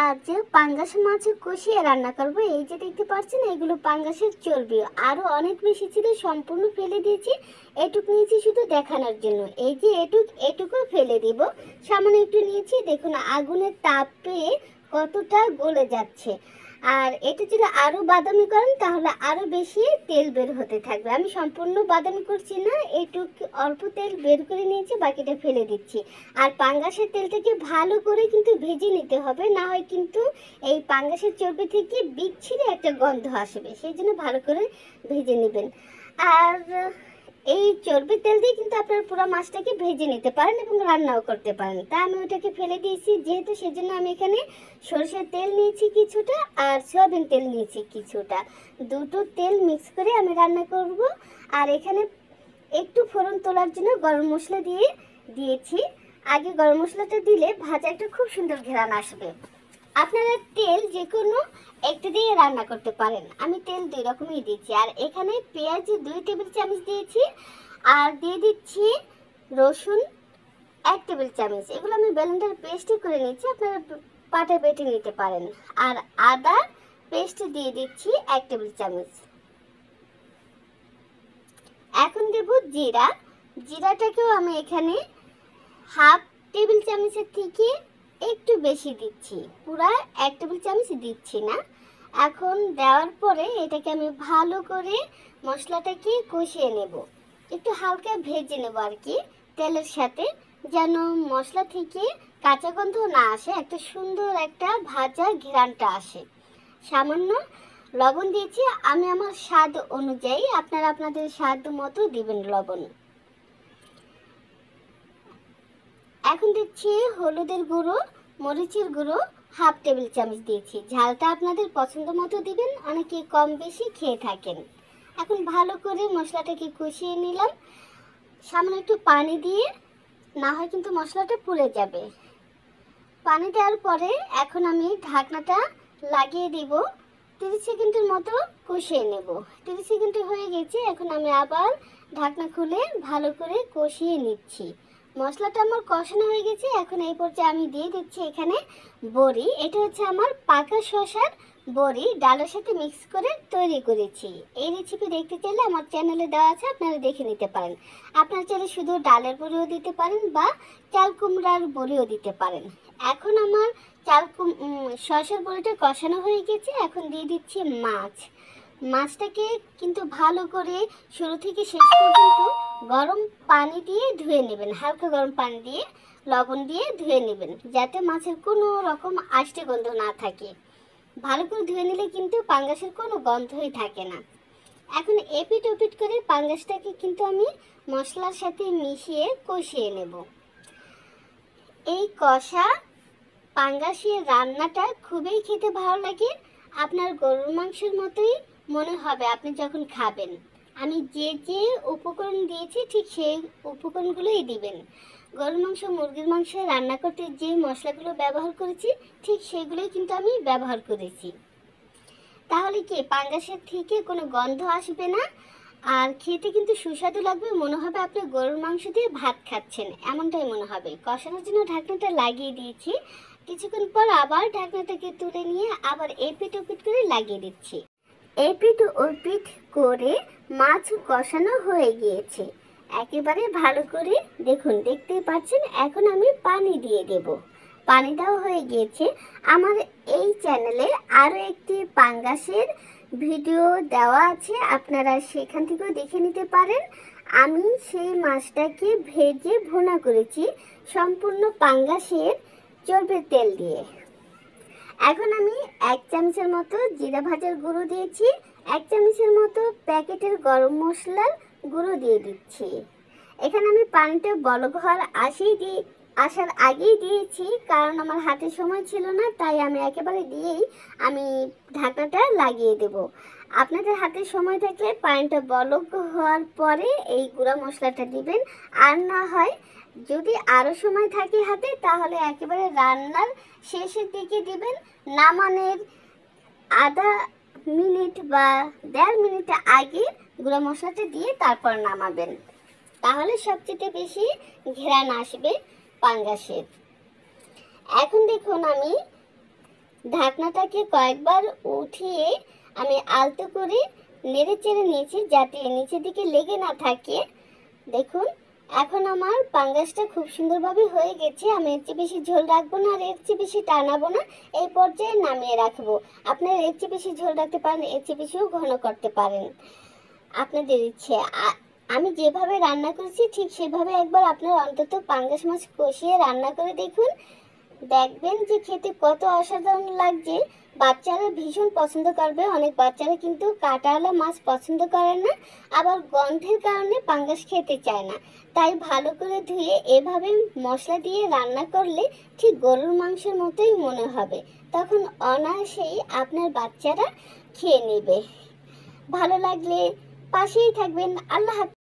আজ পাঙ্গাস মাছ কষিয়ে রান্না করব। এই যে দেখতে পাচ্ছেন এগুলো পাঙ্গাসের চর্বি, আরো অনেক বেশি ছিল, সম্পূর্ণ ফেলে দিয়েছি। এটুকু নিয়েছি শুধু দেখানোর জন্য। এই যে এটুকু ফেলে দিব, সামান্য একটু নিয়েছি। দেখুন আগুনের তাপে কতটা গলে যাচ্ছে। আর এটা যদি আরো বাদামি করেন তাহলে আরো বেশি তেল বের হতে থাকবে। আমি সম্পূর্ণ বাদামি করছি না, এটুকু অল্প তেল বের করে নিয়েছি, বাকিটা ফেলে দিচ্ছি। আর পাঙ্গাসের তেলটাকে ভালো করে কিন্তু ভেজে নিতে হবে, না হয় কিন্তু এই পাঙ্গাসের চর্বি থেকে বিচ্ছিরি একটা গন্ধ আসবে, সেই জন্য ভালো করে ভেজে নেবেন। আর এই চর্বির তেল দিয়ে কিন্তু আপনারা পুরো মাছটাকে ভেজে নিতে পারেন এবং রান্নাও করতে পারেন। তা আমি ওটাকে ফেলে দিয়েছি যেহেতু, সেজন্য আমি এখানে সরষের তেল নিয়েছি কিছুটা আর সয়াবিন তেল নিয়েছি কিছুটা, দুটো তেল মিক্স করে আমি রান্না করব। আর এখানে একটু ফোড়ন তোলার জন্য গরম মশলা দিয়েছি। আগে গরম মশলাটা দিলে ভাজা একটা খুব সুন্দর ঘ্রাণ আসবে। আপনারা তেল যে কোনো একটা দিয়ে রান্না করতে পারেন, আমি তেল 2 রকমই দিচ্ছি। আর এখানে পেঁয়াজ 2 টেবিল চামচ দিয়েছি, আর দিয়ে দিচ্ছি রসুন 1 টেবিল চামচ। এগুলো আমি ব্লেন্ডার পেস্ট করে নিয়েছি, আপনারা পাটা বেটে নিতে পারেন। আর আদা পেস্ট দিয়ে দিচ্ছি 1 টেবিল চামচ। এখন দেব জিরা। জিরাটাকেও আমি এখানে হাফ টেবিল চামচের থেকে একটু বেশি দিচ্ছি, পুরা 1 টেবিল চামচ দিচ্ছি না। এখন দেওয়ার পরে এটাকে আমি ভালো করে মশলাটাকে কষিয়ে নেব, একটু হালকা ভেজে নেব আর কি তেলের সাথে, যেন মশলা থেকে কাঁচা গন্ধ না আসে, একটা সুন্দর একটা ভাজা ঘ্রাণটা আসে। সামান্য লবণ দিয়েছি আমি আমার স্বাদ অনুযায়ী, আপনারা আপনাদের স্বাদ মতো দিবেন লবণ। এখন দিচ্ছি হলুদের গুঁড়ো, মরিচের গুঁড়ো হাফ টেবিল চামচ দিয়েছি। ঝালটা আপনাদের পছন্দ মতো দিবেন, অনেকে কম বেশি খেয়ে থাকেন। এখন ভালো করে মশলাটাকে কষিয়ে নিলাম, সামান্য একটু পানি দিয়ে, না হয় কিন্তু মশলাটা পুড়ে যাবে। পানি দেওয়ার পরে এখন আমি ঢাকনাটা লাগিয়ে দিব, 30 সেকেন্ডের মতো কষিয়ে নেব। 30 সেকেন্ড হয়ে গেছে, এখন আমি আবার ঢাকনা খুলে ভালো করে কষিয়ে নিচ্ছি। মশলাটা আমার কষানো হয়ে গেছে। এখন এই পর্যায়ে আমি দিয়ে দিচ্ছি এখানে বড়ি। এটা হচ্ছে আমার পাকা শসার বড়ি, ডালের সাথে মিক্স করে তৈরি করেছি। এই রেসিপি দেখতে চাইলে আমার চ্যানেলে দেওয়া আছে, আপনারা দেখে নিতে পারেন। আপনারা চাইলে শুধু ডালের বড়িও দিতে পারেন বা চাল কুমড়ার বড়িও দিতে পারেন। এখন আমার শসার বড়িটা কষানো হয়ে গেছে। এখন দিয়ে দিচ্ছি মাছটাকে কিন্তু ভালো করে শুরু থেকে শেষ পর্যন্ত গরম পানি দিয়ে ধুয়ে নেবেন, হালকা গরম পানি দিয়ে লবণ দিয়ে ধুয়ে নেবেন, যাতে মাছের কোনো রকম আষ্টে গন্ধ না থাকে। ভালো করে ধুয়ে নিলে কিন্তু পাঙ্গাসের কোনো গন্ধই থাকে না। এখন এপিট ওপিট করে পাঙ্গাসটাকে কিন্তু আমি মশলার সাথে মিশিয়ে কষিয়ে নেব। এই কষা পাঙ্গাসের রান্নাটা খুবই খেতে ভালো লাগে, আপনার গরুর মাংসের মতোই মনে হবে আপনি যখন খাবেন। আমি যে যে উপকরণ দিয়েছি ঠিক সেই উপকরণগুলোই দিবেন। গরুর মাংস, মুরগির মাংস রান্না করতে যে মশলাগুলো ব্যবহার করেছি ঠিক সেগুলোই কিন্তু আমি ব্যবহার করেছি। তাহলে কি পাঙ্গাসের থেকে কোনো গন্ধ আসবে না, আর খেতে কিন্তু সুস্বাদু লাগবে, মনে হবে আপনি গরুর মাংস দিয়ে ভাত খাচ্ছেন, এমনটাই মনে হবে। কষানোর জন্য ঢাকনাটা লাগিয়ে দিয়েছি, কিছুক্ষণ পর আবার ঢাকনাটাকে তুলে নিয়ে আবার এপিট ওপিট করে লাগিয়ে দিচ্ছি। এপিট ওপিট করে মাছ কষানো হয়ে গিয়েছে একেবারে ভালো করে, দেখুন দেখতেই পাচ্ছেন। এখন আমি পানি দিয়ে দেব, পানি দেওয়া হয়ে গিয়েছে। আমার এই চ্যানেলে আরও একটি পাঙ্গাসের ভিডিও দেওয়া আছে, আপনারা সেখান থেকেও দেখে নিতে পারেন। আমি সেই মাছটাকে ভেজে ভুনা করেছি সম্পূর্ণ পাঙ্গাসের চর্বির তেল দিয়ে। এখন আমি 1 চামচের মতো জিরা ভাজার গুঁড়ো দিয়েছি, 1 চামচের মতো প্যাকেটের গরম মশলার গুঁড়ো দিয়ে দিচ্ছি। এখানে আমি পানিটা বলক হওয়ার আসার আগেই দিয়েছি, কারণ আমার হাতে সময় ছিল না, তাই আমি একেবারে দিয়েই আমি ঢাকনাটা লাগিয়ে দেব। আপনাদের হাতে সময় থাকলে পানিটা বলক হওয়ার পরে এই গুঁড়া মশলাটা দিবেন, আর না হয় যদি আরও সময় থাকে হাতে তাহলে একেবারে রান্নার শেষের দিকে দিবেন। নামানোর আধা মিনিট বা 1.5 মিনিট আগে গুঁড়া মশলাটা দিয়ে তারপর নামাবেন, তাহলে সবচেয়ে বেশি ঘ্রাণ আসবে পাঙ্গাসের। এখন দেখুন আমি ঢাকনাটাকে কয়েকবার উঠিয়ে আমি আলতো করে নেড়ে চেড়ে নিয়েছি যাতে নিচের দিকে লেগে না থাকে। দেখুন এখন আমার পাঙ্গাসটা খুব সুন্দরভাবে হয়ে গেছে। আমি এর চেয়ে বেশি ঝোল রাখবো না আর এর চেয়ে বেশি টানাবো না, এই পর্যায়ে নামিয়ে রাখবো। আপনারা এর চেয়ে বেশি ঝোল রাখতে পারেন, এর চেয়ে বেশিও ঘন করতে পারেন, আপনাদের ইচ্ছে। আমি যেভাবে রান্না করেছি ঠিক সেভাবে একবার আপনারা অন্তত পাঙ্গাস মাছ কষিয়ে রান্না করে দেখুন, দেখবেন যে খেতে কত অসাধারণ লাগছে। বাচ্চারা ভীষণ পছন্দ করবে। অনেক বাচ্চারা কিন্তু কাঁটাওয়ালা মাছ পছন্দ করে না, আবার গন্ধের কারণে পাঙ্গাস খেতে চায় না। তাই ভালো করে ধুয়ে এভাবে মশলা দিয়ে রান্না করলে ঠিক গরুর মাংসের মতোই মনে হবে, তখন অনায়াসেই আপনার বাচ্চারা খেয়ে নেবে। ভালো লাগলে পাশেই থাকবেন। আল্লাহ হাফেজ।